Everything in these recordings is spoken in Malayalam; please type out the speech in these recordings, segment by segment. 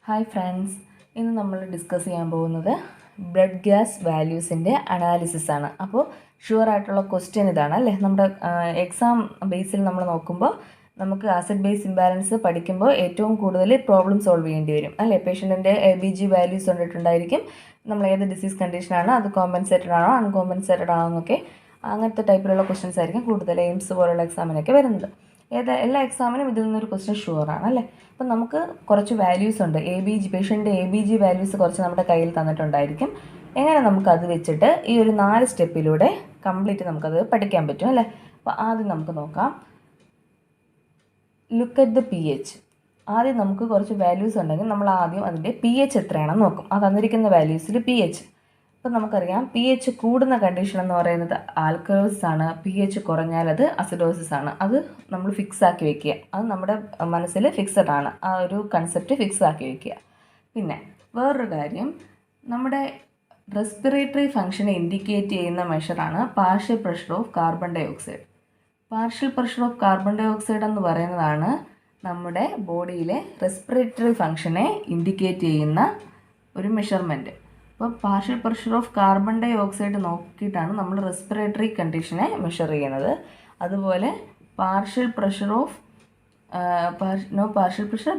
ഹായ് ഫ്രണ്ട്സ്, ഇന്ന് നമ്മൾ ഡിസ്കസ് ചെയ്യാൻ പോകുന്നത് ബ്ലഡ് ഗ്യാസ് വാല്യൂസിൻ്റെ അനാലിസിസ് ആണ്. അപ്പോൾ ഷുവർ ആയിട്ടുള്ള ക്വസ്റ്റ്യൻ ഇതാണ് അല്ലേ. നമ്മുടെ എക്സാം ബേസിൽ നമ്മൾ നോക്കുമ്പോൾ നമുക്ക് ആസിഡ് ബേസ് ഇംബാലൻസ് പഠിക്കുമ്പോൾ ഏറ്റവും കൂടുതൽ പ്രോബ്ലം സോൾവ് ചെയ്യേണ്ടി വരും അല്ലേ. പേഷ്യൻറ്റിൻ്റെ ABG വാല്യൂസ് കണ്ടിട്ടുണ്ടായിരിക്കും. നമ്മൾ ഏത് ഡിസീസ് കണ്ടീഷനാണ്, അത് കോമ്പൻസേറ്റഡ് ആണോ അൺകോമ്പൻസേറ്റഡ് ആണോ എന്നൊക്കെ അങ്ങനത്തെ ടൈപ്പിലുള്ള ക്വസ്റ്റ്യൻസ് ആയിരിക്കും കൂടുതൽ എയിംസ് പോലുള്ള എക്സാമിനൊക്കെ വരുന്നത്. എല്ലാ എക്സാമിനും ഇതിൽ നിന്നൊരു ക്വസ്റ്റ്യൻ ഷുവറാണ് അല്ലേ. അപ്പം നമുക്ക് കുറച്ച് വാല്യൂസ് ഉണ്ട്. പേഷ്യൻ്റെ ABG വാല്യൂസ് കുറച്ച് നമ്മുടെ കയ്യിൽ തന്നിട്ടുണ്ടായിരിക്കും. എങ്ങനെ നമുക്കത് വെച്ചിട്ട് ഈ ഒരു 4 സ്റ്റെപ്പിലൂടെ കംപ്ലീറ്റ് നമുക്കത് പഠിക്കാൻ പറ്റും അല്ലേ. അപ്പോൾ ആദ്യം നമുക്ക് നോക്കാം. Look at the pH. ആദ്യം നമുക്ക് കുറച്ച് വാല്യൂസ് ഉണ്ടെങ്കിൽ നമ്മൾ ആദ്യം അതിൻ്റെ pH എത്രയാണെന്ന് നോക്കും. ആ തന്നിരിക്കുന്ന വാല്യൂസിൽ pH. അപ്പം നമുക്കറിയാം pH കൂടുന്ന കണ്ടീഷൻ എന്ന് പറയുന്നത് ആൽക്കലോസിസ് ആണ്. pH കുറഞ്ഞാൽ അത് അസിഡോസിസ് ആണ്. അത് നമ്മൾ ഫിക്സ് ആക്കി വെക്കുക. അത് നമ്മുടെ മനസ്സിൽ ഫിക്സഡ് ആണ്. ആ ഒരു കൺസെപ്റ്റ് ഫിക്സ് ആക്കി വെക്കുക. പിന്നെ വേറൊരു കാര്യം, നമ്മുടെ റെസ്പിറേറ്ററി ഫങ്ഷനെ ഇൻഡിക്കേറ്റ് ചെയ്യുന്ന മെഷറാണ് partial pressure of carbon dioxide. Partial pressure of carbon dioxide എന്ന് പറയുന്നതാണ് നമ്മുടെ ബോഡിയിലെ റെസ്പിറേറ്ററി ഫങ്ഷനെ ഇൻഡിക്കേറ്റ് ചെയ്യുന്ന ഒരു മെഷർമെൻറ്റ്. അപ്പോൾ partial pressure of carbon dioxide നോക്കിയിട്ടാണ് നമ്മൾ റെസ്പിറേറ്ററി കണ്ടീഷനെ മെഷർ ചെയ്യുന്നത്. അതുപോലെ പാർഷ്യൽ പ്രഷർ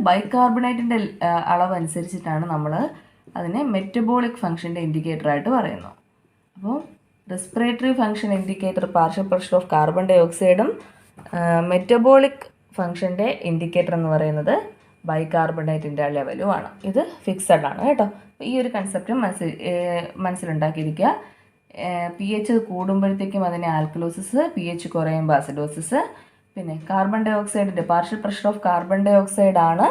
ബൈകാർബണേറ്റിൻ്റെ അളവ് അനുസരിച്ചിട്ടാണ് നമ്മൾ അതിനെ മെറ്റബോളിക് ഫങ്ഷൻ്റെ ഇൻഡിക്കേറ്ററായിട്ട് പറയുന്നു. അപ്പോൾ respiratory function indicator partial pressure of carbon ഡൈ ഓക്സൈഡും മെറ്റബോളിക് ഫങ്ഷൻ്റെ ഇൻഡിക്കേറ്റർ എന്ന് പറയുന്നത് ബൈകാർബണേറ്റിൻ്റെ ലെവലുമാണ്. ഇത് ഫിക്സഡ് ആണ് കേട്ടോ. ഈ ഒരു കൺസെപ്റ്റും മനസ്സിലുണ്ടാക്കിയിരിക്കുക. pH കൂടുമ്പോഴത്തേക്കും അതിനെ ആൽക്കലോസിസ്, pH കുറയുമ്പോൾ അസിഡോസിസ്. പിന്നെ കാർബൺ ഡൈ ഓക്സൈഡിൻ്റെ partial pressure of carbon dioxide ആണ്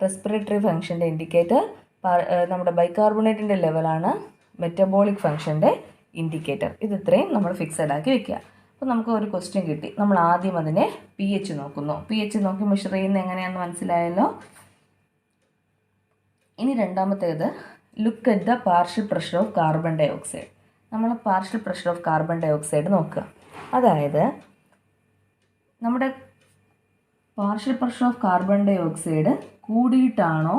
റെസ്പിറേറ്ററി ഫങ്ഷൻ്റെ ഇൻഡിക്കേറ്റർ. നമ്മുടെ ബൈകാർബണേറ്റിൻ്റെ ലെവലാണ് മെറ്റബോളിക് ഫങ്ഷൻ്റെ ഇൻഡിക്കേറ്റർ. ഇത് ഇത്രയും നമ്മൾ ഫിക്സഡ് ആക്കി വെക്കുക. അപ്പോൾ നമുക്ക് ഒരു ക്വസ്റ്റ്യൻ കിട്ടി. നമ്മൾ ആദ്യം അതിനെ pH നോക്കുന്നു. pH നോക്കി മെഷർ ചെയ്യുന്നത് എങ്ങനെയാണെന്ന് മനസ്സിലായല്ലോ. ഇനി രണ്ടാമത്തേത് look at the partial pressure of carbon dioxide. നമ്മൾ partial pressure of carbon dioxide നോക്കുക. അതായത് നമ്മുടെ partial pressure of carbon dioxide കൂടിയിട്ടാണോ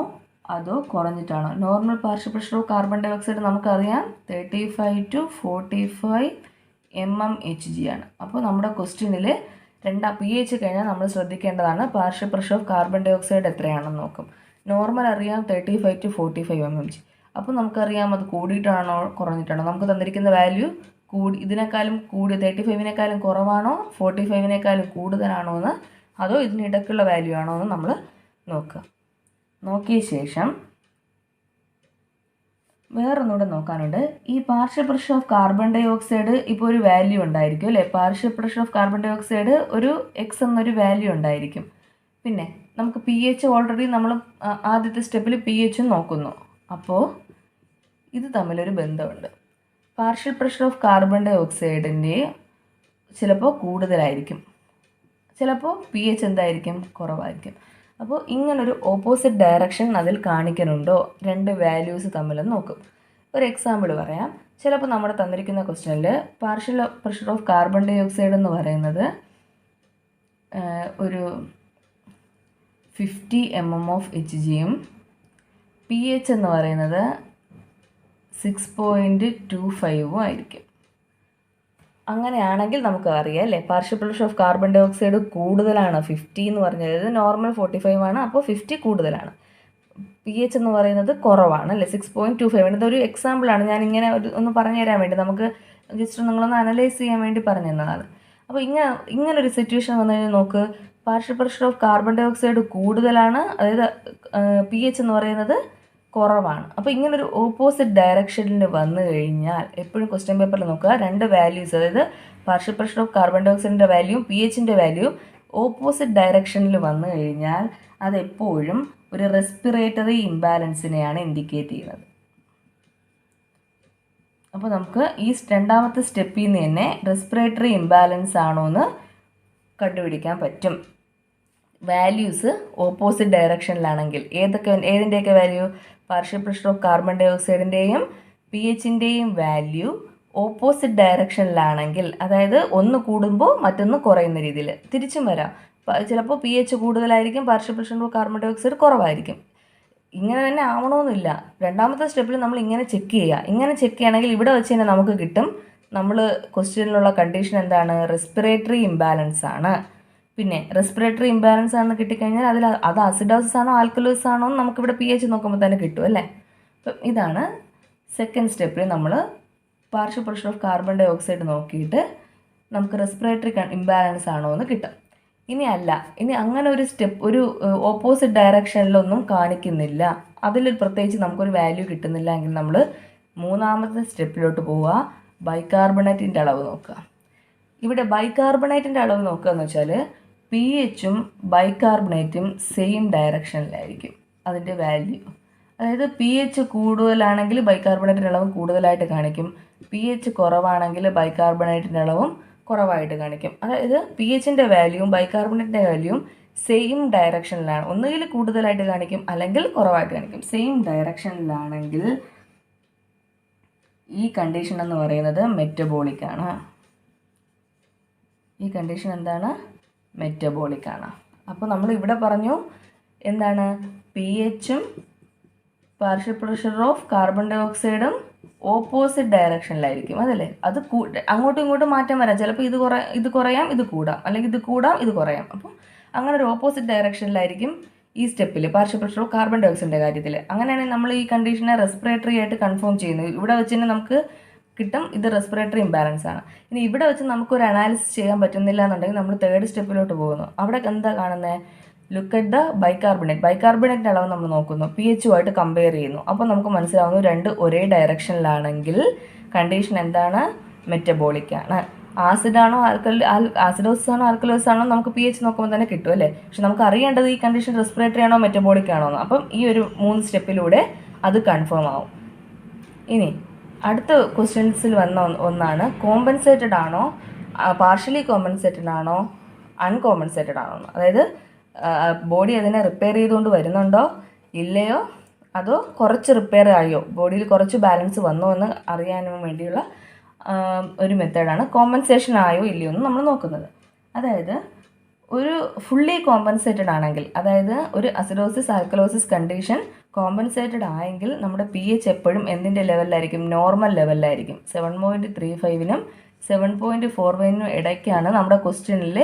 അതോ കുറഞ്ഞിട്ടാണോ. Normal partial pressure of carbon dioxide നമുക്കറിയാം 35 to 45 mmHg ആണ്. അപ്പോൾ നമ്മുടെ ക്വസ്റ്റ്യനിൽ pH കഴിഞ്ഞാൽ നമ്മൾ ശ്രദ്ധിക്കേണ്ടതാണ് partial pressure of carbon dioxide എത്രയാണെന്ന് നോക്കും. നോർമൽ അറിയാം 35 to 45 mmHg. അപ്പോൾ നമുക്കറിയാം അത് കൂടിയിട്ടാണോ കുറഞ്ഞിട്ടാണോ. നമുക്ക് തന്നിരിക്കുന്ന വാല്യൂ ഇതിനേക്കാളും 35-നേക്കാളും കുറവാണോ 45-നേക്കാളും കൂടുതലാണോ എന്ന്, അതോ ഇതിനിടയ്ക്കുള്ള വാല്യൂ ആണോ എന്ന് നമ്മൾ നോക്കുക. നോക്കിയ ശേഷം വേറൊന്നുകൂടെ നോക്കാനുണ്ട്. ഈ partial pressure of carbon dioxide ഇപ്പോൾ ഒരു വാല്യൂ ഉണ്ടായിരിക്കും അല്ലേ. Partial pressure of carbon dioxide ഒരു X എന്നൊരു വാല്യൂ ഉണ്ടായിരിക്കും. പിന്നെ നമുക്ക് pH ഓൾറെഡി നമ്മൾ ആദ്യത്തെ സ്റ്റെപ്പിൽ pH നോക്കുന്നു. അപ്പോൾ ഇത് തമ്മിലൊരു ബന്ധമുണ്ട്. പാർഷ്യൽ പ്രഷർ ഓഫ് കാർബൺ ഡൈ ഓക്സൈഡിൻ്റെ ചിലപ്പോൾ കൂടുതലായിരിക്കും, ചിലപ്പോൾ pH എന്തായിരിക്കും, കുറവായിരിക്കും. അപ്പോൾ ഇങ്ങനൊരു ഓപ്പോസിറ്റ് ഡയറക്ഷൻ അതിൽ കാണിക്കുന്നുണ്ടോ രണ്ട് വാല്യൂസ് തമ്മിലെന്ന് നോക്കും. ഒരു എക്സാമ്പിൾ പറയാം. ചിലപ്പോൾ നമ്മുടെ തന്നിരിക്കുന്ന ക്വസ്റ്റ്യനിൽ partial pressure of carbon dioxide എന്ന് പറയുന്നത് ഒരു 50 mmHg pH എന്ന് പറയുന്നത് 6.25 ആയിരിക്കും. അങ്ങനെയാണെങ്കിൽ നമുക്ക് അറിയാം അല്ലേ, partial pressure of carbon dioxide കൂടുതലാണ്. 50 എന്ന് പറഞ്ഞത് നോർമൽ 45 ആണ്. അപ്പോൾ 50 കൂടുതലാണ്. pH എന്ന് പറയുന്നത് കുറവാണ് അല്ലേ, 6.25. ഇതൊരു എക്സാമ്പിളാണ്, ഞാൻ ഇങ്ങനെ ഒന്ന് പറഞ്ഞു തരാൻ വേണ്ടി, നമുക്ക് ജസ്റ്റ് നിങ്ങളൊന്ന് അനലൈസ് ചെയ്യാൻ വേണ്ടി പറഞ്ഞു തന്നതാണ്. അപ്പോൾ ഇങ്ങനൊരു സിറ്റുവേഷൻ വന്നു കഴിഞ്ഞാൽ നോക്ക്, partial pressure of carbon dioxide കൂടുതലാണ്, അതായത് pH എന്ന് പറയുന്നത് കുറവാണ്. അപ്പോൾ ഇങ്ങനൊരു ഓപ്പോസിറ്റ് ഡയറക്ഷനിൽ വന്നു കഴിഞ്ഞാൽ എപ്പോഴും ക്വസ്റ്റ്യൻ പേപ്പറിൽ നോക്കുക, രണ്ട് വാല്യൂസ്, അതായത് പാർഷ്യൽ പ്രഷർ ഓഫ് കാർബൺ ഡൈ ഓക്സൈഡിൻ്റെ വാല്യൂയും pHൻ്റെ വാല്യൂയും ഓപ്പോസിറ്റ് ഡയറക്ഷനിൽ വന്നു കഴിഞ്ഞാൽ അതെപ്പോഴും ഒരു റെസ്പിറേറ്ററി ഇംബാലൻസിനെയാണ് ഇൻഡിക്കേറ്റ് ചെയ്യുന്നത്. അപ്പോൾ നമുക്ക് ഈ രണ്ടാമത്തെ സ്റ്റെപ്പിൽ നിന്ന് തന്നെ റെസ്പിറേറ്ററി ഇംബാലൻസ് ആണോ എന്ന് കണ്ടുപിടിക്കാൻ പറ്റും. വാല്യൂസ് ഓപ്പോസിറ്റ് ഡയറക്ഷനിലാണെങ്കിൽ ഏതിൻ്റെയൊക്കെ value, partial pressure of carbon ഡൈ ഓക്സൈഡിൻ്റെയും pHൻ്റെയും വാല്യൂ ഓപ്പോസിറ്റ് ഡയറക്ഷനിലാണെങ്കിൽ, അതായത് ഒന്ന് കൂടുമ്പോൾ മറ്റൊന്ന് കുറയുന്ന രീതിയിൽ. തിരിച്ചും വരാം, ചിലപ്പോൾ pH കൂടുതലായിരിക്കും, partial pressure of carbon dioxide കുറവായിരിക്കും. ഇങ്ങനെ തന്നെ ആവണമെന്നില്ല. രണ്ടാമത്തെ സ്റ്റെപ്പിൽ നമ്മൾ ഇങ്ങനെ ചെക്ക് ചെയ്യുക. ഇങ്ങനെ ചെക്ക് ചെയ്യുകയാണെങ്കിൽ ഇവിടെ വെച്ച് തന്നെ നമുക്ക് കിട്ടും നമ്മൾ ക്വസ്റ്റ്യനിലുള്ള കണ്ടീഷൻ എന്താണ്, റെസ്പിറേറ്ററി ഇംബാലൻസ് ആണ്. പിന്നെ റെസ്പിറേറ്ററി ഇംബാലൻസ് ആണെന്ന് കിട്ടിക്കഴിഞ്ഞാൽ അത് അസിഡോസിസ് ആണോ ആൽക്കലോസിസ് ആണോ എന്ന് നമുക്കിവിടെ pH നോക്കുമ്പോൾ തന്നെ കിട്ടും അല്ലേ. അപ്പം ഇതാണ് സെക്കൻഡ് സ്റ്റെപ്പിൽ നമ്മൾ partial pressure of carbon dioxide നോക്കിയിട്ട് നമുക്ക് റെസ്പിറേറ്ററി ഇംബാലൻസ് ആണോ എന്ന് കിട്ടും. ഇനി അങ്ങനെ ഒരു സ്റ്റെപ്പ് ഒരു ഓപ്പോസിറ്റ് ഡയറക്ഷനിലൊന്നും കാണിക്കുന്നില്ല, അതിലൊരു പ്രത്യേകിച്ച് നമുക്കൊരു വാല്യൂ കിട്ടുന്നില്ല എങ്കിൽ നമ്മൾ മൂന്നാമത്തെ സ്റ്റെപ്പിലോട്ട് പോവുക, ബൈകാർബണേറ്റിൻ്റെ അളവ് നോക്കുക. ഇവിടെ ബൈകാർബണേറ്റിൻ്റെ അളവ് നോക്കുക എന്ന് വെച്ചാൽ pHഉം ബൈകാർബണേറ്റും സെയിം ഡയറക്ഷനിലായിരിക്കും അതിൻ്റെ വാല്യൂ. അതായത് pH കൂടുതലാണെങ്കിൽ ബൈകാർബണേറ്റിൻ്റെ അളവും കൂടുതലായിട്ട് കാണിക്കും, pH കുറവാണെങ്കിൽ ബൈകാർബണേറ്റിൻ്റെ അളവും കുറവായിട്ട് കാണിക്കും. അതായത് pHൻ്റെ വാല്യൂവും ബൈകാർബണേറ്റിൻ്റെ വാല്യൂവും സെയിം ഡയറക്ഷനിലാണ്, ഒന്നുകിൽ കൂടുതലായിട്ട് കാണിക്കും അല്ലെങ്കിൽ കുറവായിട്ട് കാണിക്കും. സെയിം ഡയറക്ഷനിലാണെങ്കിൽ ഈ കണ്ടീഷൻ എന്ന് പറയുന്നത് മെറ്റബോളിക് ആണ്. ഈ കണ്ടീഷൻ എന്താണ്, മെറ്റബോളിക് ആണ്. അപ്പോൾ നമ്മൾ ഇവിടെ പറഞ്ഞു എന്താണ്, pHഉം പാർഷ്യൽ പ്രഷർ ഓഫ് കാർബൺ ഡൈ ഓക്സൈഡും ഓപ്പോസിറ്റ് ഡയറക്ഷനിലായിരിക്കും, അതല്ലേ. അത് അങ്ങോട്ടും ഇങ്ങോട്ടും മാറ്റം വരാം, ചിലപ്പോൾ ഇത് കുറയാം ഇത് കൂടാം, അല്ലെങ്കിൽ ഇത് കൂടാം ഇത് കുറയാം. അപ്പോൾ അങ്ങനെ ഒരു ഓപ്പോസിറ്റ് ഡയറക്ഷനിലായിരിക്കും ഈ സ്റ്റെപ്പിൽ പാർഷ്യൽ പ്രഷർ ഓഫ് കാർബൺ ഡൈ ഓക്സൈഡിൻ്റെ കാര്യത്തിൽ. അങ്ങനെയാണെങ്കിൽ നമ്മൾ ഈ കണ്ടീഷനെ റെസ്പിറേറ്ററി ആയിട്ട് കൺഫേം ചെയ്യുന്നു. ഇവിടെ വെച്ച് തന്നെ നമുക്ക് കിട്ടും ഇത് റെസ്പിറേറ്ററി ഇംബാലൻസ് ആണ്. ഇനി ഇവിടെ വെച്ച് നമുക്കൊരു അനാലിസിസ് ചെയ്യാൻ പറ്റുന്നില്ല എന്നുണ്ടെങ്കിൽ നമ്മൾ തേർഡ് സ്റ്റെപ്പിലോട്ട് പോകുന്നു. അവിടെ എന്താ കാണുന്നത്, ലുക്ക് അറ്റ് ദ ബൈകാർബണേറ്റിൻ്റെ അളവ് നമ്മൾ നോക്കുന്നു, pHുമായിട്ട് കമ്പയർ ചെയ്യുന്നു. അപ്പോൾ നമുക്ക് മനസ്സിലാവുന്നു രണ്ട് ഒരേ ഡയറക്ഷനിലാണെങ്കിൽ കണ്ടീഷൻ എന്താണ്, മെറ്റബോളിക് ആണ്. ആസിഡാണോ ആസിഡോസിസ് ആണോ ആൽക്കലോസിസ് ആണോ നമുക്ക് pH നോക്കുമ്പോൾ തന്നെ കിട്ടും അല്ലേ. പക്ഷെ നമുക്ക് അറിയേണ്ടത് ഈ കണ്ടീഷൻ റെസ്പിറേറ്ററി ആണോ മെറ്റബോളിക് ആണോ എന്ന്. അപ്പം ഈ ഒരു 3 സ്റ്റെപ്പിലൂടെ അത് കൺഫേം ആവും. ഇനി അടുത്ത ക്വസ്റ്റ്യൻസിൽ വന്ന ഒന്നാണ് കോമ്പൻസേറ്റഡ് ആണോ, പാർഷ്യലി കോമ്പൻസേറ്റഡ് ആണോ, അൺകോമ്പൻസേറ്റഡ് ആണോ എന്ന്. അതായത് ബോഡി അതിനെ റിപ്പയർ ചെയ്തുകൊണ്ട് വരുന്നുണ്ടോ ഇല്ലയോ, അതോ കുറച്ച് റിപ്പയർ ആയോ, ബോഡിയിൽ കുറച്ച് ബാലൻസ് വന്നോ എന്ന് അറിയാനും വേണ്ടിയുള്ള ഒരു മെത്തേഡാണ് കോമ്പൻസേഷൻ ആയോ ഇല്ലയോ എന്ന് നമ്മൾ നോക്കുന്നത്. അതായത് ഒരു ഫുള്ളി കോമ്പൻസേറ്റഡ് ആണെങ്കിൽ, അതായത് ഒരു അസിഡോസിസ് ആൽക്കലോസിസ് കണ്ടീഷൻ കോമ്പൻസേറ്റഡ് ആയെങ്കിൽ നമ്മുടെ pH എപ്പോഴും എന്തിൻ്റെ ലെവലിലായിരിക്കും, നോർമൽ ലെവലിലായിരിക്കും. 7.35നും 7.45നും ഇടയ്ക്കാണ് നമ്മുടെ ക്വസ്റ്റ്യനിൽ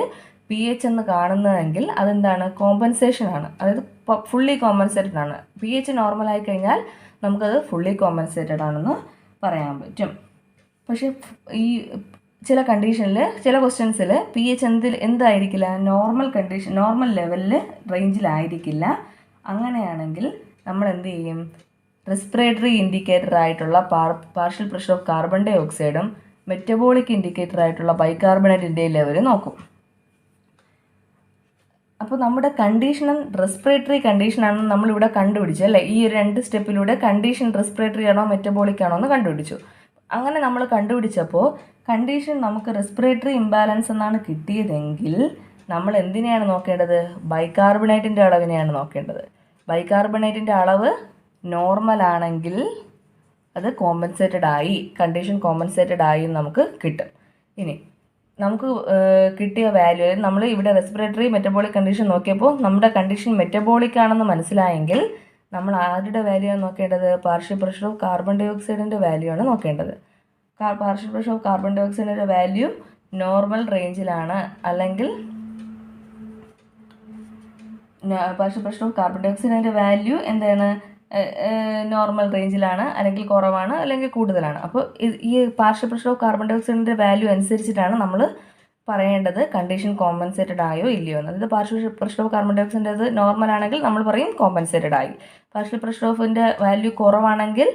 pH എന്ന് കാണുന്നതെങ്കിൽ അതെന്താണ്, കോമ്പൻസേഷൻ ആണ്. അതായത് ഫുള്ളി കോമ്പൻസേറ്റഡ് ആണ്. pH നോർമലായി കഴിഞ്ഞാൽ നമുക്കത് ഫുള്ളി കോമ്പൻസേറ്റഡ് ആണെന്ന് പറയാൻ പറ്റും. പക്ഷേ ഈ ചില കണ്ടീഷനിൽ ചില ക്വസ്റ്റ്യൻസിൽ pH എന്തായിരിക്കില്ല, നോർമൽ ലെവലിൽ റേഞ്ചിലായിരിക്കില്ല. അങ്ങനെയാണെങ്കിൽ നമ്മൾ എന്ത് ചെയ്യും, റെസ്പിറേറ്ററി ഇൻഡിക്കേറ്റർ ആയിട്ടുള്ള പാർഷ്യൽ പ്രഷർ ഓഫ് കാർബൺ ഡൈ ഓക്സൈഡും മെറ്റബോളിക് ഇൻഡിക്കേറ്റർ ആയിട്ടുള്ള ബൈകാർബണേറ്റിൻ്റെ ലെവൽ നോക്കും. അപ്പോൾ നമ്മുടെ കണ്ടീഷനും റെസ്പിറേറ്ററി കണ്ടീഷനാണെന്ന് നമ്മളിവിടെ കണ്ടുപിടിച്ചു അല്ലേ. ഈ 2 സ്റ്റെപ്പിലൂടെ കണ്ടീഷൻ റെസ്പിറേറ്ററി ആണോ മെറ്റബോളിക് ആണോ എന്ന് കണ്ടുപിടിച്ചു. അങ്ങനെ നമ്മൾ കണ്ടുപിടിച്ചപ്പോൾ കണ്ടീഷൻ നമുക്ക് റെസ്പിറേറ്ററി ഇംബാലൻസ് എന്നാണ് കിട്ടിയതെങ്കിൽ നമ്മൾ എന്തിനെയാണ് നോക്കേണ്ടത്, ബൈകാർബണേറ്റിൻ്റെ അളവിനെയാണ് നോക്കേണ്ടത്. ബൈകാർബണേറ്റിൻ്റെ അളവ് നോർമൽ ആണെങ്കിൽ അത് കോമ്പൻസേറ്റഡ് ആയി, കണ്ടീഷൻ കോമ്പൻസേറ്റഡ് ആയി നമുക്ക് കിട്ടും. ഇനി നമുക്ക് കിട്ടിയ വാല്യൂ, നമ്മൾ ഇവിടെ റെസ്പിറേറ്ററി മെറ്റബോളിക് കണ്ടീഷൻ നോക്കിയപ്പോൾ നമ്മുടെ കണ്ടീഷൻ മെറ്റബോളിക് ആണെന്ന് മനസ്സിലായെങ്കിൽ നമ്മൾ ആരുടെ വാല്യൂ ആണ് നോക്കേണ്ടത്, പാർഷ്യൽ പ്രഷർ ഓഫ് കാർബൺ ഡൈ ഓക്സൈഡിൻ്റെ വാല്യൂ ആണ് നോക്കേണ്ടത്. പാർഷ്യൽ പ്രഷർ ഓഫ് കാർബൺ ഡൈ ഓക്സൈഡിൻ്റെ വാല്യൂ നോർമൽ റേഞ്ചിലാണ്, അല്ലെങ്കിൽ പാർഷ്യൽ പ്രഷർ ഓഫ് കാർബൺ ഡൈ ഓക്സൈഡിൻ്റെ വാല്യൂ എന്താണ്, നോർമൽ റേഞ്ചിലാണ്, അല്ലെങ്കിൽ കുറവാണ്, അല്ലെങ്കിൽ കൂടുതലാണ്. അപ്പോൾ ഈ പാർഷ്യൽ പ്രഷർ ഓഫ് കാർബൺ ഡൈ ഓക്സൈഡിൻ്റെ വാല്യൂ അനുസരിച്ചിട്ടാണ് നമ്മൾ പറയേണ്ടത് കണ്ടീഷൻ കോമ്പൻസേറ്റഡ് ആയോ ഇല്ലയോ എന്ന്. അതായത് പാർഷ്യൽ പ്രഷർ ഓഫ് കാർബൺ ഡൈ ഓക്സൈഡിൻ്റെ നോർമൽ ആണെങ്കിൽ നമ്മൾ പറയും കോമ്പൻസേറ്റഡ് ആയി. പാർഷ്യൽ പ്രഷർ ഓഫിൻ്റെ വാല്യൂ കുറവാണെങ്കിൽ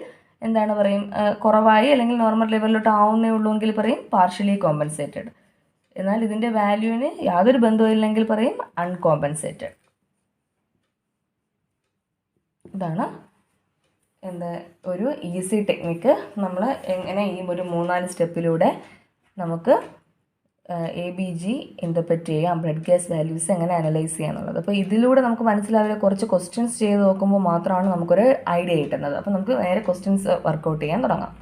എന്താണ് പറയും, കുറവായി അല്ലെങ്കിൽ നോർമൽ ലെവലിലോട്ട് ആവുന്നേ ഉള്ളൂ എങ്കിൽ പറയും പാർഷ്യലി കോമ്പൻസേറ്റഡ്. എന്നാൽ ഇതിൻ്റെ വാല്യൂവിന് യാതൊരു ബന്ധവും ഇല്ലെങ്കിൽ പറയും അൺകോമ്പൻസേറ്റഡ്. ഇതാണ് ഒരു ഈസി ടെക്നിക്ക്. നമ്മൾ എങ്ങനെ ഈ ഒരു 3-4 സ്റ്റെപ്പിലൂടെ നമുക്ക് ABG ഇൻ്റർപ്രറ്റ് ചെയ്യാം, ബ്ലഡ് ഗ്യാസ് വാല്യൂസ് എങ്ങനെ അനലൈസ് ചെയ്യാന്നുള്ളത്. അപ്പോൾ ഇതിലൂടെ നമുക്ക് മനസ്സിലാവില്ല, കുറച്ച് ക്വസ്റ്റ്യൻസ് ചെയ്ത് നോക്കുമ്പോൾ മാത്രമാണ് നമുക്കൊരു ഐഡിയ കിട്ടുന്നത്. അപ്പോൾ നമുക്ക് നേരെ ക്വസ്റ്റ്യൻസ് വർക്കൗട്ട് ചെയ്യാൻ തുടങ്ങാം.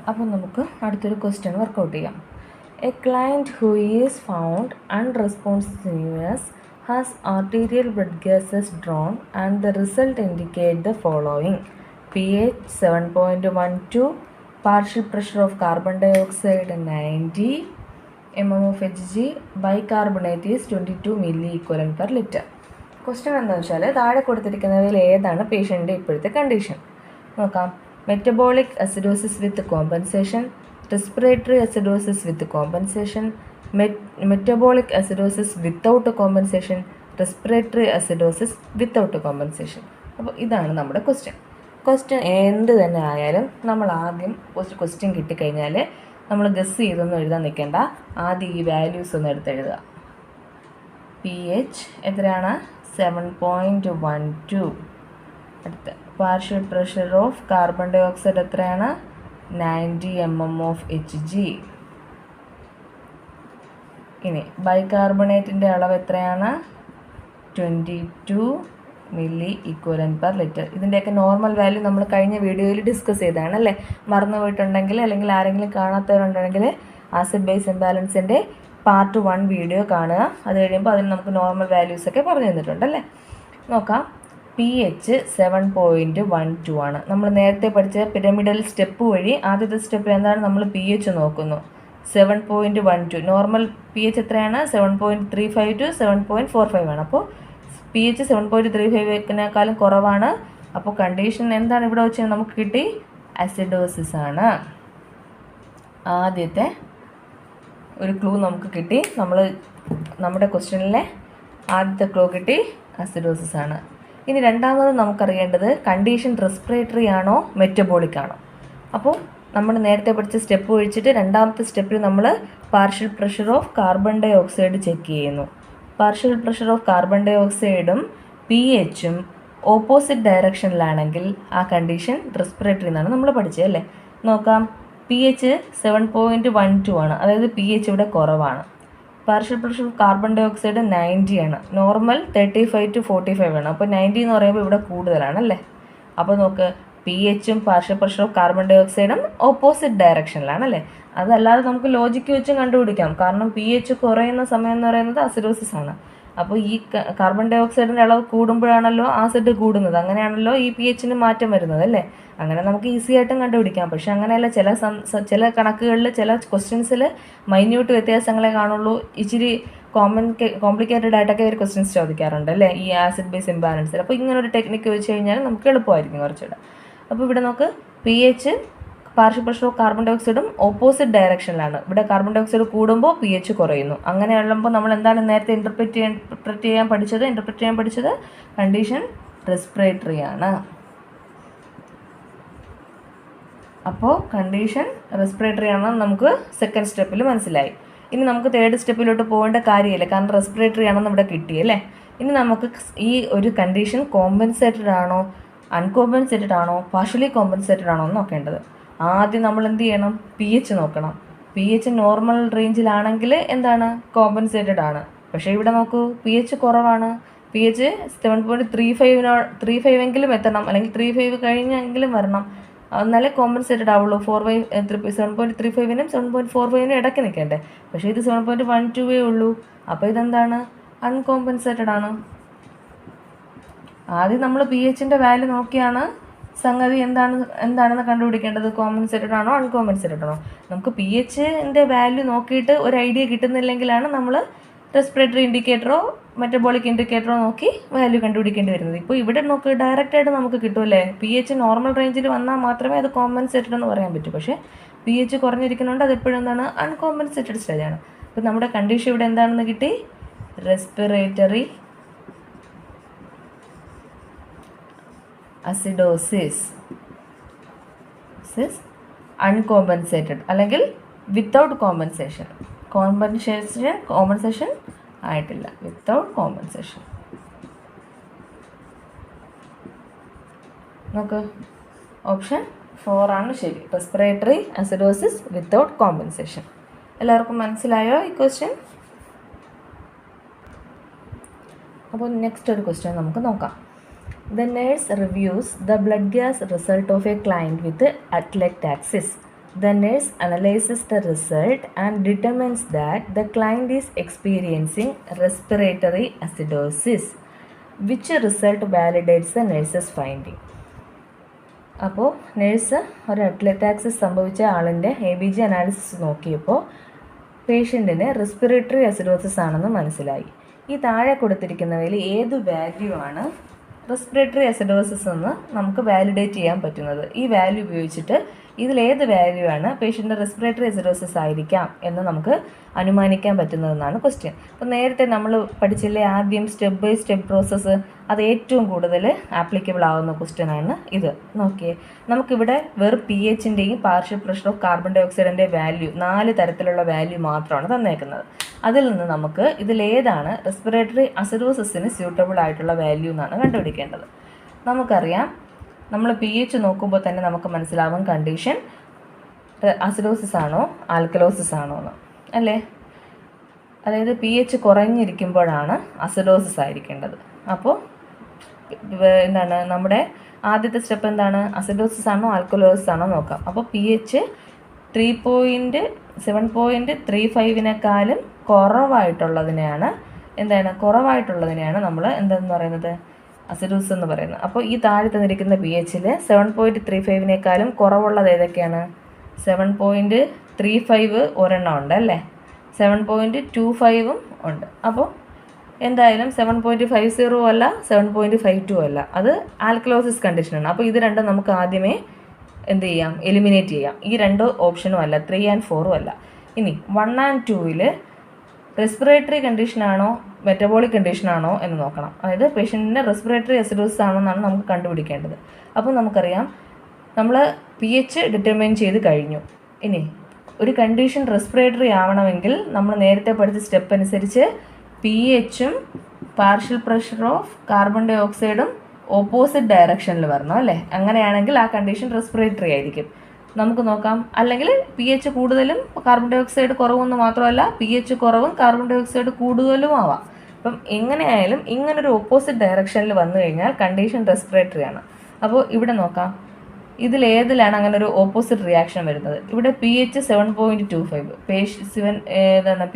അപ്പോൾ നമുക്ക് അടുത്തൊരു ക്വസ്റ്റ്യൻ വർക്കൗട്ട് ചെയ്യാം. A client who is found unresponsiveness has arterial blood gases drawn and the result indicate the following: pH 7.12, partial pressure of carbon dioxide 90 mm of Hg, bicarbonate is 22 milli equivalent per liter. Question എന്താണെന്ന് വെച്ചാൽ താഴെ കൊടുത്തിരിക്കുന്നതിൽ ഏതാണ് പേഷ്യൻ്റെ ഇപ്പോഴത്തെ കണ്ടീഷൻ നോക്കാം. Metabolic acidosis with compensation, respiratory acidosis with compensation, metabolic acidosis without compensation, respiratory acidosis without compensation. അപ്പോൾ ഇതാണ് നമ്മുടെ ക്വസ്റ്റ്യൻ എന്ത് തന്നെ ആയാലും നമ്മൾ ആദ്യം ക്വസ്റ്റ്യൻ കിട്ടിക്കഴിഞ്ഞാൽ നമ്മൾ ഗസ് ചെയ്തൊന്നും എഴുതാൻ നിൽക്കേണ്ട, ആദ്യം ഈ വാല്യൂസ് ഒന്ന് എടുത്തെഴുതുക. പി എച്ച് എത്രയാണ്? 7.12. അടുത്ത partial pressure of carbon dioxide എത്രയാണ്? 90 mm of Hg. ഇനി ബൈകാർബണേറ്റിൻ്റെ അളവ് എത്രയാണ്? 22 മില്ലി ഇക്വലൻറ്റ് പെർ ലിറ്റർ. ഇതിൻ്റെയൊക്കെ നോർമൽ വാല്യൂ നമ്മൾ കഴിഞ്ഞ വീഡിയോയിൽ ഡിസ്കസ് ചെയ്തതാണ് അല്ലേ? മറന്നു പോയിട്ടുണ്ടെങ്കിൽ അല്ലെങ്കിൽ ആരെങ്കിലും കാണാത്തവരുണ്ടെങ്കിൽ ആസിഡ് ബേസ് ഇംബാലൻസിൻ്റെ പാർട്ട് 1 വീഡിയോ കാണുക. അത് കഴിയുമ്പോൾ അതിന് നമുക്ക് നോർമൽ വാല്യൂസൊക്കെ പറഞ്ഞു തന്നിട്ടുണ്ടല്ലേ. നോക്കാം. പി എച്ച് 7.12 ആണ്. നമ്മൾ നേരത്തെ പഠിച്ച പിരമിഡൽ സ്റ്റെപ്പ് വഴി ആദ്യത്തെ സ്റ്റെപ്പ് എന്താണ്? നമ്മൾ പി എച്ച് നോക്കുന്നു. 7.12 നോർമൽ പി എച്ച് എത്രയാണ്? 7.35 to 7.45 ആണ്. അപ്പോൾ പി എച്ച് 7.35 കുറവാണ്. അപ്പോൾ കണ്ടീഷൻ എന്താണ് ഇവിടെ വെച്ചാൽ നമുക്ക് കിട്ടി? അസിഡോസിസ് ആണ്. ആദ്യത്തെ ഒരു ക്ലൂ നമുക്ക് കിട്ടി. നമ്മുടെ ക്വസ്റ്റ്യനിലെ ആദ്യത്തെ ക്ലൂ കിട്ടി, അസിഡോസിസ് ആണ്. ഇനി രണ്ടാമത് നമുക്കറിയേണ്ടത് കണ്ടീഷൻ റെസ്പിറേറ്ററി ആണോ മെറ്റബോളിക് ആണോ. അപ്പോൾ നമ്മൾ നേരത്തെ പഠിച്ച സ്റ്റെപ്പ് ഒഴിച്ചിട്ട് രണ്ടാമത്തെ സ്റ്റെപ്പിൽ നമ്മൾ partial pressure of carbon dioxide check ചെയ്യുന്നു. പാർഷ്യൽ പ്രഷർ ഓഫ് കാർബൺ ഡൈ ഓക്സൈഡും പി എച്ചും ഓപ്പോസിറ്റ് ഡയറക്ഷനിലാണെങ്കിൽ ആ കണ്ടീഷൻ റെസ്പിറേറ്ററി എന്നാണ് നമ്മൾ പഠിച്ചത് അല്ലേ. നോക്കാം. പി എച്ച് 7.12 ആണ്, അതായത് പി എച്ച് ഇവിടെ കുറവാണ്. Partial pressure of carbon dioxide 90 ആണ്, നോർമൽ 35 to 45 ആണ്. അപ്പോൾ 90 എന്ന് പറയുമ്പോൾ ഇവിടെ കൂടുതലാണല്ലേ. അപ്പോൾ നോക്ക്, പി എച്ചും പാർഷ്യൽ പ്രഷർ ഓഫ് കാർബൺ ഡൈ ഓക്സൈഡും ഓപ്പോസിറ്റ് ഡയറക്ഷനിലാണല്ലേ. അതല്ലാതെ നമുക്ക് ലോജിക്ക് വെച്ചും കണ്ടുപിടിക്കാം. കാരണം പി എച്ച് കുറയുന്ന സമയം എന്ന് പറയുന്നത് അസിഡോസിസ് ആണ്. അപ്പോൾ ഈ കാർബൺ ഡൈ ഓക്സൈഡിൻ്റെ അളവ് കൂടുമ്പോഴാണല്ലോ ആസിഡ് കൂടുന്നത്. അങ്ങനെയാണല്ലോ ഈ പി എച്ചിന് മാറ്റം വരുന്നത് അല്ലേ. അങ്ങനെ നമുക്ക് ഈസി ആയിട്ടും കണ്ടുപിടിക്കാം. പക്ഷെ അങ്ങനെയല്ല, ചില കണക്കുകളിൽ ചില ക്വസ്റ്റ്യൻസിൽ മൈന്യൂട്ട് വ്യത്യാസങ്ങളെ കാണുള്ളൂ. ഇച്ചിരി കോംപ്ലിക്കേറ്റഡ് ആയിട്ടൊക്കെ ഒരു ക്വസ്റ്റ്യൻസ് ചോദിക്കാറുണ്ട് അല്ലേ ഈ ആസിഡ് ബേസ് ഇംബാലൻസിൽ. അപ്പോൾ ഇങ്ങനൊരു ടെക്നിക്ക് വെച്ച് കഴിഞ്ഞാൽ നമുക്ക് എളുപ്പമായിരിക്കും കുറച്ചുകൂടെ. അപ്പോൾ ഇവിടെ നമുക്ക് P H partial pressure of carbon ഡൈ ഓക്സൈഡും ഓപ്പോസിറ്റ് ഡയറക്ഷനിലാണ്. ഇവിടെ കാർബൺ ഡൈ ഓക്സൈഡ് കൂടുമ്പോൾ പി എച്ച് കുറയുന്നു. അങ്ങനെയുള്ളപ്പോൾ നമ്മൾ എന്താണ് നേരത്തെ ഇൻ്റർപ്രറ്റ് ചെയ്യാൻ പഠിച്ചത് കണ്ടീഷൻ റെസ്പിറേറ്ററി ആണ്. അപ്പോൾ കണ്ടീഷൻ റെസ്പിറേറ്ററി ആണെന്ന് നമുക്ക് സെക്കൻഡ് സ്റ്റെപ്പിൽ മനസ്സിലായി. ഇനി നമുക്ക് തേർഡ് സ്റ്റെപ്പിലോട്ട് പോകേണ്ട കാര്യമില്ല, കാരണം റെസ്പിറേറ്ററി ആണെന്ന് ഇവിടെ കിട്ടിയല്ലേ. ഇനി നമുക്ക് ഈ ഒരു കണ്ടീഷൻ കോമ്പൻസേറ്റഡ് ആണോ അൺകോമ്പൻസേറ്റഡ് ആണോ പാർഷ്യലി കോമ്പൻസേറ്റഡ് ആണോ എന്ന് നോക്കേണ്ടത്. ആദ്യം നമ്മൾ എന്ത് ചെയ്യണം? പി എച്ച് നോക്കണം. പി എച്ച് നോർമൽ റേഞ്ചിലാണെങ്കിൽ എന്താണ്? കോമ്പൻസേറ്റഡ് ആണ്. പക്ഷേ ഇവിടെ നോക്കൂ, പി എച്ച് കുറവാണ്. പി എച്ച് 7.35 എങ്കിലും എത്തണം, അല്ലെങ്കിൽ 35 കഴിഞ്ഞെങ്കിലും വരണം, എന്നാലേ കോമ്പൻസേറ്റഡ് ആവുള്ളൂ. 7.35നും 7.45നും ഇടയ്ക്ക് നിൽക്കണ്ടേ. പക്ഷേ ഇത് 7.12 ഉള്ളൂ. അപ്പോൾ ഇതെന്താണ്? അൺകോമ്പൻസേറ്റഡ് ആണ്. ആദ്യം നമ്മൾ പി എച്ചിൻ്റെ വാല്യൂ നോക്കിയാണ് സംഗതി എന്താണെന്ന് കണ്ടുപിടിക്കേണ്ടത്. കോമ്പൻസേറ്റഡ് ആണോ അൺകോമ്പൻസേറ്റഡ് ആണോ. നമുക്ക് പി എച്ചിൻ്റെ വാല്യൂ നോക്കിയിട്ട് ഒരു ഐഡിയ കിട്ടുന്നില്ലെങ്കിലാണ് നമ്മൾ റെസ്പിറേറ്ററി ഇൻഡിക്കേറ്ററോ മെറ്റബോളിക് ഇൻഡിക്കേറ്ററോ നോക്കി വാല്യൂ കണ്ടുപിടിക്കേണ്ടി വരുന്നത്. ഇപ്പോൾ ഇവിടെ നോക്ക്, ഡയറക്റ്റായിട്ട് നമുക്ക് കിട്ടുമല്ലേ. പി എച്ച് നോർമൽ റേഞ്ചിൽ വന്നാൽ മാത്രമേ അത് കോമ്പൻസേറ്റഡ് എന്ന് പറയാൻ പറ്റൂ. പക്ഷേ പി എച്ച് കുറഞ്ഞിരിക്കുന്നുണ്ട്, അതെപ്പോഴും എന്താണ്? അൺകോമ്പൻസേറ്റഡ് സ്റ്റേജാണ്. അപ്പോൾ നമ്മുടെ കണ്ടീഷൻ ഇവിടെ എന്താണെന്ന് കിട്ടി? റെസ്പിറേറ്ററി അസിഡോസിസ് അൺകോമ്പൻസേറ്റഡ് അല്ലെങ്കിൽ വിത്തൗട്ട് കോമ്പൻസേഷൻ. കോമ്പൻസേഷൻ ആയിട്ടില്ല, വിത്തൗട്ട് കോമ്പൻസേഷൻ. നോക്ക്, ഓപ്ഷൻ 4 ആണ് ശരി. Respiratory acidosis without compensation. എല്ലാവർക്കും മനസ്സിലായോ ഈ ക്വസ്റ്റ്യൻ? അപ്പോൾ നെക്സ്റ്റ് ഒരു ക്വസ്റ്റ്യൻ നമുക്ക് നോക്കാം. The nurse reviews the blood gas result of a client with atlectaxis. The nurse analyzes the result and determines that the client is experiencing respiratory acidosis, which result validates the nurse's finding. അപ്പോൾ നേഴ്സ് ഒരു അറ്റ്ലറ്റാക്സിസ് സംഭവിച്ച ആളിൻ്റെ ABG അനാലിസിസ് നോക്കിയപ്പോൾ പേഷ്യൻറ്റിന് റെസ്പിറേറ്ററി അസിഡോസിസ് ആണെന്ന് മനസ്സിലായി. ഈ താഴെ കൊടുത്തിരിക്കുന്നവയിൽ ഏത് വാല്യൂ ആണ് റെസ്പിറേറ്ററി അസിഡോസിസ് എന്ന് നമുക്ക് വാലിഡേറ്റ് ചെയ്യാൻ പറ്റുന്നത്? ഈ വാല്യൂ ഉപയോഗിച്ചിട്ട് ഇതിലേത് വാല്യൂ ആണ് പേഷ്യൻ്റെ റെസ്പിറേറ്ററി അസിഡോസിസ് ആയിരിക്കാം എന്ന് നമുക്ക് അനുമാനിക്കാൻ പറ്റുന്നതെന്നാണ് ക്വസ്റ്റ്യൻ. അപ്പോൾ നേരത്തെ നമ്മൾ പഠിച്ചില്ലേ ആദ്യം സ്റ്റെപ്പ് ബൈ സ്റ്റെപ്പ് പ്രോസസ്സ്, അത് ഏറ്റവും കൂടുതൽ ആപ്ലിക്കബിൾ ആവുന്ന ക്വസ്റ്റ്യനാണ് ഇത്. നോക്കിയേ, നമുക്കിവിടെ വെറും pHൻ്റെയും പാർഷ്യൽ പ്രഷർ ഓഫ് കാർബൺ ഡൈ ഓക്സൈഡിൻ്റെ വാല്യൂ 4 തരത്തിലുള്ള വാല്യൂ മാത്രമാണ് തന്നേക്കുന്നത്. അതിൽ നിന്ന് നമുക്ക് ഇതിലേതാണ് റെസ്പിറേറ്ററി അസിഡോസിസിന് സ്യൂട്ടബിൾ ആയിട്ടുള്ള വാല്യൂ എന്നാണ് കണ്ടുപിടിക്കേണ്ടത്. നമുക്കറിയാം, നമ്മൾ pH നോക്കുമ്പോൾ തന്നെ നമുക്ക് മനസ്സിലാവും കണ്ടീഷൻ അസിഡോസിസ് ആണോ ആൽക്കലോസിസ് ആണോ എന്ന്, അല്ലേ? അതായത് pH കുറഞ്ഞിരിക്കുമ്പോഴാണ് അസിഡോസിസ് ആയിരിക്കേണ്ടത്. അപ്പോൾ എന്താണ് നമ്മുടെ ആദ്യത്തെ സ്റ്റെപ്പ് എന്താണ്? അസിഡോസിസ് ആണോ ആൽക്കലോസിസ് ആണോ നോക്കാം. അപ്പോൾ pH 7.35 കുറവായിട്ടുള്ളതിനെയാണ് നമ്മൾ എന്തെന്ന് പറയുന്നത്? അസിഡോസിസ് എന്ന് പറയുന്നത്. അപ്പോൾ ഈ താഴെ തന്നിരിക്കുന്ന pHൽ 7.35 കുറവുള്ളത് ഏതൊക്കെയാണ്? 7.35 ഒരെണ്ണം ഉണ്ട്, അല്ലേ? 7.25 ഉണ്ട്. അപ്പോൾ എന്തായാലും 7.50 അല്ല, 7.52 അല്ല, അത് ആൽക്കലോസിസ് കണ്ടീഷനാണ്. അപ്പോൾ ഇത് രണ്ടും നമുക്ക് ആദ്യമേ എന്ത് ചെയ്യാം? എലിമിനേറ്റ് ചെയ്യാം. ഈ രണ്ട് ഓപ്ഷനും അല്ല, 3 and 4 അല്ല. ഇനി 1 and 2 റെസ്പിറേറ്ററി കണ്ടീഷനാണോ മെറ്റബോളിക് കണ്ടീഷനാണോ എന്ന് നോക്കണം. അതായത് പേഷ്യൻറ്റിൻ്റെ റെസ്പിറേറ്ററി അസിഡോസിസ് ആണോ എന്നാണ് നമുക്ക് കണ്ടുപിടിക്കേണ്ടത്. അപ്പോൾ നമുക്കറിയാം, നമ്മൾ pH ഡിറ്റർമൈൻ ചെയ്ത് കഴിഞ്ഞു. ഇനി ഒരു കണ്ടീഷൻ റെസ്പിറേറ്ററി ആവണമെങ്കിൽ നമ്മൾ നേരത്തെ പഠിച്ച സ്റ്റെപ്പ് അനുസരിച്ച് pHഉം പാർഷ്യൽ പ്രഷർ ഓഫ് കാർബൺ ഡൈ ഓക്സൈഡും ഓപ്പോസിറ്റ് ഡയറക്ഷനിൽ വരണം, അല്ലേ? അങ്ങനെയാണെങ്കിൽ ആ കണ്ടീഷൻ റെസ്പിറേറ്ററി ആയിരിക്കും. നമുക്ക് നോക്കാം. അല്ലെങ്കിൽ pH കൂടുതലും കാർബൺ ഡൈ ഓക്സൈഡ് കുറവെന്ന് മാത്രമല്ല, pH കുറവും കാർബൺ ഡൈ ഓക്സൈഡ് കൂടുതലും ആവാം. അപ്പം എങ്ങനെയായാലും ഇങ്ങനൊരു ഓപ്പോസിറ്റ് ഡയറക്ഷനിൽ വന്നു കഴിഞ്ഞാൽ കണ്ടീഷൻ റെസ്പിറേറ്ററി ആണ്. അപ്പോൾ ഇവിടെ നോക്കാം, ഇതിലേതിലാണ് അങ്ങനെ ഒരു ഓപ്പോസിറ്റ് റിയാക്ഷൻ വരുന്നത്? ഇവിടെ pH 7.25,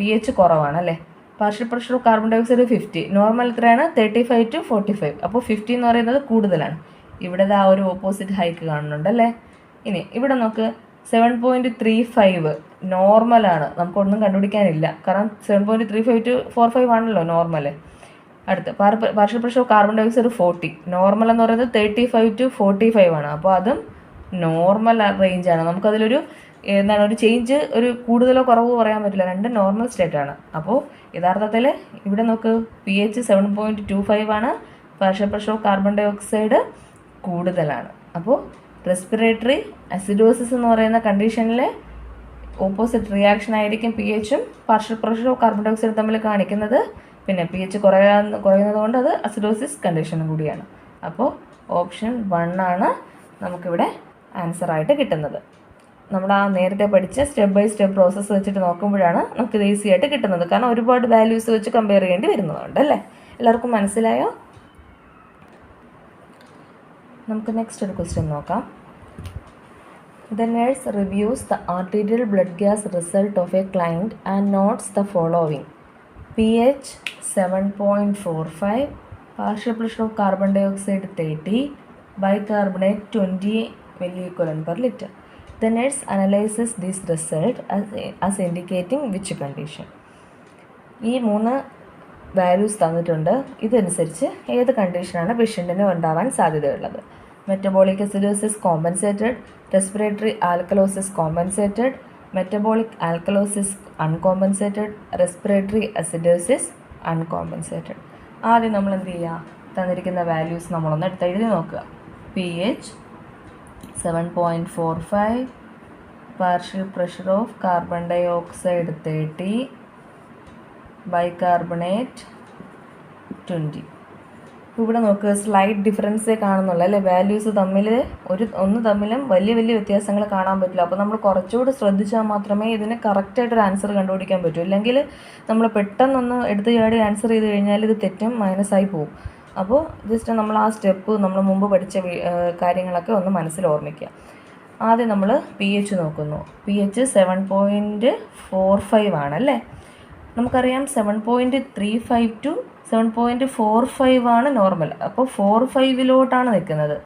pH കുറവാണ്, അല്ലേ? Partial pressure of carbon dioxide 50, normal എത്രയാണ്? 35 to 45. അപ്പോൾ 50 എന്ന് പറയുന്നത് കൂടുതലാണ്. ഇവിടെ ആ ഒരു ഓപ്പോസിറ്റ് ഹൈക്ക് കാണുന്നുണ്ട്, അല്ലേ? ഇനി ഇവിടെ നോക്ക്, 7.35 നോർമലാണ്, നമുക്കൊന്നും കണ്ടുപിടിക്കാനില്ല. കാരണം 7.35 to 45 ആണല്ലോ നോർമൽ. അടുത്ത് partial pressure of carbon dioxide 40, normal എന്ന് പറയുന്നത് 35 to 45 ആണ്. അപ്പോൾ അതും നോർമൽ റേഞ്ചാണ്. നമുക്കതിലൊരു ഒരു ചേഞ്ച്, ഒരു കൂടുതലോ കുറവോ പറയാൻ പറ്റില്ല, രണ്ട് നോർമൽ സ്റ്റേറ്റ് ആണ്. അപ്പോൾ യഥാർത്ഥത്തിൽ ഇവിടെ നോക്ക്, pH 7.25 ആണ്, partial pressure of carbon dioxide കൂടുതലാണ്. അപ്പോൾ റെസ്പിറേറ്ററി അസിഡോസിസ് എന്ന് പറയുന്ന കണ്ടീഷനിൽ ഓപ്പോസിറ്റ് റിയാക്ഷൻ ആയിരിക്കും pHഉം partial pressure of carbon dioxide തമ്മിൽ കാണിക്കുന്നത്. പിന്നെ pH കുറയുന്നത് കൊണ്ട് അത് അസിഡോസിസ് കണ്ടീഷനും കൂടിയാണ്. അപ്പോൾ ഓപ്ഷൻ 1 ആണ് നമുക്കിവിടെ ആൻസറായിട്ട് കിട്ടുന്നത്. നമ്മൾ ആ നേരത്തെ പഠിച്ച സ്റ്റെപ്പ് ബൈ സ്റ്റെപ്പ് പ്രോസസ്സ് വെച്ചിട്ട് നോക്കുമ്പോഴാണ് നമുക്കിത് ഈസി ആയിട്ട് കിട്ടുന്നത്. കാരണം ഒരുപാട് വാല്യൂസ് വെച്ച് കമ്പയർ ചെയ്യേണ്ടി വരുന്നതുകൊണ്ട്, അല്ലേ? എല്ലാവർക്കും മനസ്സിലായോ? നമുക്ക് നെക്സ്റ്റ് ഒരു ക്വസ്റ്റ്യൻ നോക്കാം. The nurse reviews the arterial blood gas result of a client and notes the following: pH 7.45, partial pressure of carbon dioxide 30, bicarbonate 20 milliequivalent per liter. The nurse analyzes this result as indicating which condition. ഈ 3 വാല്യൂസ് തന്നിട്ടുണ്ട്. ഇതനുസരിച്ച് ഏത് കണ്ടീഷനാണ് പേഷ്യൻറ്റിന് ഉണ്ടാവാൻ സാധ്യതയുള്ളത്? Metabolic acidosis compensated, respiratory alkalosis compensated, metabolic alkalosis uncompensated, respiratory acidosis uncompensated. ആദ്യം നമ്മൾ എന്ത് ചെയ്യുക? തന്നിരിക്കുന്ന വാല്യൂസ് നമ്മളൊന്ന് എഴുതി നോക്കുക. pH 7.45, partial pressure of carbon dioxide 30, bicarbonate 20. ഇവിടെ നോക്കുക, സ്ലൈറ്റ് ഡിഫറൻസേ കാണുന്നുള്ളൂ, അല്ലേ? വാല്യൂസ് തമ്മിലും വലിയ വ്യത്യാസങ്ങൾ കാണാൻ പറ്റില്ല. അപ്പോൾ നമ്മൾ കുറച്ചുകൂടി ശ്രദ്ധിച്ചാൽ മാത്രമേ ഇതിന് കറക്റ്റായിട്ടൊരു ആൻസർ കണ്ടുപിടിക്കാൻ പറ്റൂ. ഇല്ലെങ്കിൽ നമ്മൾ പെട്ടെന്നൊന്ന് എടുത്ത് ചാടി ആൻസർ ചെയ്ത് കഴിഞ്ഞാൽ ഇത് തെറ്റും, മൈനസായി പോകും. അപ്പോൾ ജസ്റ്റ് നമ്മൾ ആ സ്റ്റെപ്പ് നമ്മൾ മുമ്പ് പഠിച്ച കാര്യങ്ങളൊക്കെ ഒന്ന് മനസ്സിൽ ഓർമ്മിക്കുക. ആദ്യം നമ്മൾ പി എച്ച് നോക്കുന്നു. പി എച്ച് 7.45 ആണല്ലേ. നമുക്കറിയാം 7.35 to 7.45 ആണ് നോർമൽ. അപ്പോൾ 45 നിൽക്കുന്നത്.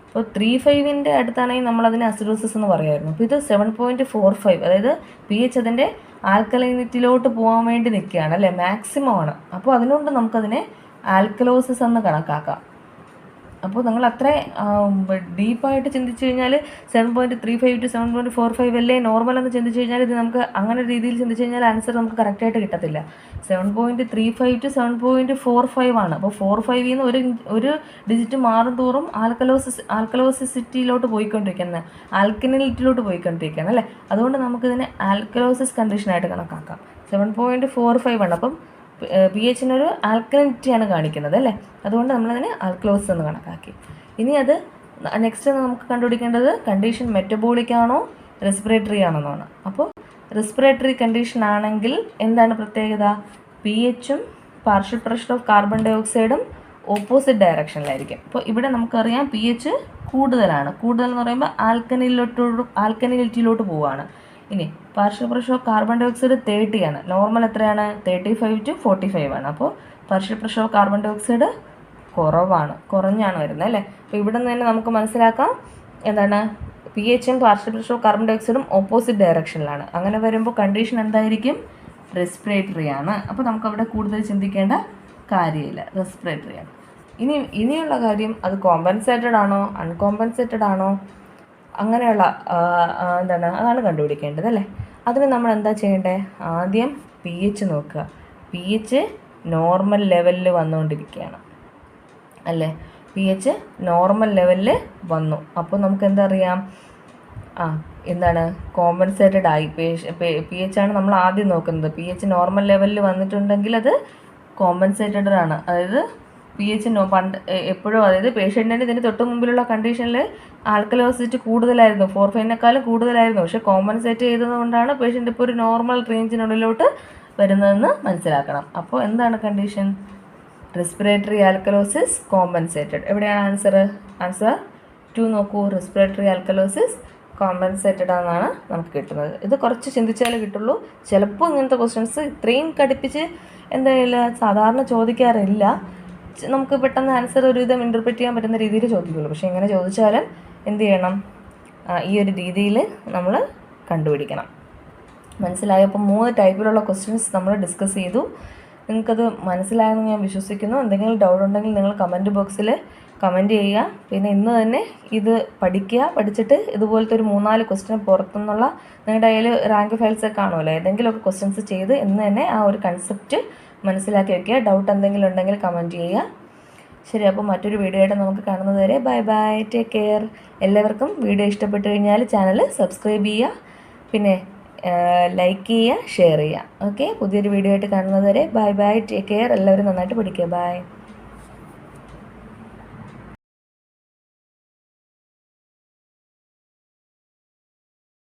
അപ്പോൾ 35 അടുത്താണെങ്കിൽ നമ്മളതിനെ അസിഡോസിസ് എന്ന് പറയുമായിരുന്നു. അപ്പോൾ ഇത് 7.45, അതായത് പി എച്ച് അതിൻ്റെ ആൽക്കലൈനിറ്റിയിലോട്ട് പോകാൻ വേണ്ടി നിൽക്കുകയാണ് അല്ലേ, മാക്സിമം ആണ്. അപ്പോൾ അതിനുകൊണ്ട് നമുക്കതിനെ ആൽക്കലോസിസ് എന്ന് കണക്കാക്കാം. അപ്പോൾ നിങ്ങൾ അത്ര ഡീപ്പായിട്ട് ചിന്തിച്ച് കഴിഞ്ഞാൽ 7.35 to 7.45 അല്ലേ നോർമൽ എന്ന് ചിന്തിച്ച് കഴിഞ്ഞാൽ ഇത് നമുക്ക് അങ്ങനെ രീതിയിൽ ചിന്തിച്ച് കഴിഞ്ഞാൽ ആൻസർ നമുക്ക് കറക്റ്റായിട്ട് കിട്ടത്തില്ല. 7.35 to 7.45 ആണ്. അപ്പോൾ 45 നിന്ന് ഒരു ഡിജിറ്റ് മാറും തോറും ആൽക്കലോസിസിറ്റിയിലോട്ട് പോയിക്കൊണ്ടിരിക്കുന്നത്, ആൽക്കനിലിറ്റിയിലോട്ട് പോയിക്കൊണ്ടിരിക്കുകയാണ് അല്ലേ. അതുകൊണ്ട് നമുക്കിതിനെ ആൽക്കലോസിസ് കണ്ടീഷനായിട്ട് കണക്കാക്കാം. 7.45 ആണ്. അപ്പം പി എച്ചിനൊരു ആൽക്കലിനിറ്റിയാണ് കാണിക്കുന്നത് അല്ലേ. അതുകൊണ്ട് നമ്മളതിനെ ആൽക്കലോസിസ് എന്ന് കണക്കാക്കി. ഇനി അത് നെക്സ്റ്റ് നമുക്ക് കണ്ടുപിടിക്കേണ്ടത് കണ്ടീഷൻ മെറ്റബോളിക് ആണോ റെസ്പിറേറ്ററി ആണെന്നാണ്. അപ്പോൾ റെസ്പിറേറ്ററി കണ്ടീഷൻ ആണെങ്കിൽ എന്താണ് പ്രത്യേകത? പി എച്ചും പാർഷ്യൽ പ്രഷർ ഓഫ് കാർബൺ ഡൈ ഓക്സൈഡും ഓപ്പോസിറ്റ് ഡയറക്ഷനിലായിരിക്കും. അപ്പോൾ ഇവിടെ നമുക്കറിയാം പി എച്ച് കൂടുതൽ എന്ന് പറയുമ്പോൾ ആൽക്കനിലിറ്റിയിലോട്ട് പോവുകയാണ്. ഇനി partial pressure of carbon dioxide 30 ആണ്. നോർമൽ എത്രയാണ്? 35 to 45 ആണ്. അപ്പോൾ partial pressure of carbon dioxide കുറഞ്ഞാണ് വരുന്നത് അല്ലേ. അപ്പോൾ ഇവിടെ നിന്ന് തന്നെ നമുക്ക് മനസ്സിലാക്കാം എന്താണ്, പി എച്ചും പാർഷ്യൽ പ്രഷർ ഓഫ് കാർബൺ ഡൈ ഓക്സൈഡും ഓപ്പോസിറ്റ് ഡയറക്ഷനിലാണ്. അങ്ങനെ വരുമ്പോൾ കണ്ടീഷൻ എന്തായിരിക്കും? റെസ്പിറേറ്ററി ആണ്. അപ്പോൾ നമുക്കവിടെ കൂടുതൽ ചിന്തിക്കേണ്ട കാര്യമില്ല, റെസ്പിറേറ്ററി ആണ്. ഇനിയുള്ള കാര്യം അത് കോമ്പൻസേറ്റഡ് ആണോ അൺകോമ്പൻസേറ്റഡ് ആണോ അങ്ങനെയുള്ള അതാണ് കണ്ടുപിടിക്കേണ്ടത് അല്ലേ. അതിന് നമ്മൾ എന്താ ചെയ്യേണ്ടത്? ആദ്യം പി എച്ച് നോക്കുക. പി എച്ച് നോർമൽ ലെവലിൽ വന്നുകൊണ്ടിരിക്കുകയാണ് അല്ലേ. പി എച്ച് നോർമൽ ലെവലിൽ വന്നു. അപ്പോൾ നമുക്ക് എന്താ അറിയാം? കോമ്പൻസേറ്റഡ് ആയി. പി എച്ച് ആണ് നമ്മൾ ആദ്യം നോക്കുന്നത്. പി എച്ച് നോർമൽ ലെവലിൽ വന്നിട്ടുണ്ടെങ്കിൽ അത് കോമ്പൻസേറ്റഡ് ആണ്. അതായത് പി എച്ച് എപ്പോഴും, അതായത് പേഷ്യൻറ്റിന് ഇതിന് തൊട്ട് മുമ്പിലുള്ള കണ്ടീഷനിൽ ആൽക്കലോസിറ്റി കൂടുതലായിരുന്നു, 45 കൂടുതലായിരുന്നു. പക്ഷേ കോമ്പൻസേറ്റ് ചെയ്തതുകൊണ്ടാണ് പേഷ്യൻ്റ് ഇപ്പോൾ ഒരു നോർമൽ റേഞ്ചിനുള്ളിലോട്ട് വരുന്നതെന്ന് മനസ്സിലാക്കണം. അപ്പോൾ എന്താണ് കണ്ടീഷൻ? Respiratory alkalosis compensated. എവിടെയാണ് ആൻസർ? ആൻസർ 2 നോക്കൂ. റെസ്പിറേറ്ററി ആൽക്കലോസിസ് കോമ്പൻസേറ്റഡ് ആണെന്നാണ് നമുക്ക് കിട്ടുന്നത്. ഇത് കുറച്ച് ചിന്തിച്ചാലേ കിട്ടുള്ളൂ. ചിലപ്പോൾ ഇങ്ങനത്തെ ക്വസ്റ്റ്യൻസ് ഇത്രയും കടുപ്പിച്ച് എന്തായാലും സാധാരണ ചോദിക്കാറില്ല. നമുക്ക് പെട്ടെന്ന് ആൻസർ ഒരുവിധം ഇൻ്റർപ്രറ്റ് ചെയ്യാൻ പറ്റുന്ന രീതിയിൽ ചോദിക്കുള്ളൂ. പക്ഷേ ഇങ്ങനെ ചോദിച്ചാൽ എന്ത് ചെയ്യണം? ഈ ഒരു രീതിയിൽ നമ്മൾ കണ്ടുപിടിക്കണം. മനസ്സിലായപ്പോൾ 3 ടൈപ്പിലുള്ള ക്വസ്റ്റ്യൻസ് നമ്മൾ ഡിസ്കസ് ചെയ്തു. നിങ്ങൾക്കത് മനസ്സിലായെന്ന് ഞാൻ വിശ്വസിക്കുന്നു. എന്തെങ്കിലും ഡൗട്ട് ഉണ്ടെങ്കിൽ നിങ്ങൾ കമൻറ്റ് ബോക്സിൽ കമൻറ്റ് ചെയ്യുക. പിന്നെ ഇന്ന് തന്നെ ഇത് പഠിച്ചിട്ട് ഇതുപോലത്തെ ഒരു 3-4 ക്വസ്റ്റ്യൻ പുറത്തുനിന്നുള്ള നിങ്ങളുടെ കയ്യിൽ റാങ്ക് ഫയൽസൊക്കെ കാണുമല്ലോ, ഏതെങ്കിലുമൊക്കെ ക്വസ്റ്റ്യൻസ് ചെയ്ത് ഇന്ന് തന്നെ ആ ഒരു കൺസെപ്റ്റ് മനസ്സിലാക്കി വയ്ക്കുക. ഡൗട്ട് എന്തെങ്കിലും ഉണ്ടെങ്കിൽ കമൻറ്റ് ചെയ്യുക. ശരി, അപ്പോൾ മറ്റൊരു വീഡിയോ ആയിട്ട് നമുക്ക് കാണുന്നത് വരെ ബൈ ബൈ, ടേക്ക് കെയർ. എല്ലാവർക്കും വീഡിയോ ഇഷ്ടപ്പെട്ട് കഴിഞ്ഞാൽ ചാനൽ സബ്സ്ക്രൈബ് ചെയ്യുക, പിന്നെ ലൈക്ക് ചെയ്യുക, ഷെയർ ചെയ്യുക. ഓക്കെ, പുതിയൊരു വീഡിയോ ആയിട്ട് കാണുന്നത് വരെ ബൈ ബൈ, ടേക്ക് കെയർ. എല്ലാവരും നന്നായിട്ട് പഠിക്കുക. ബൈ.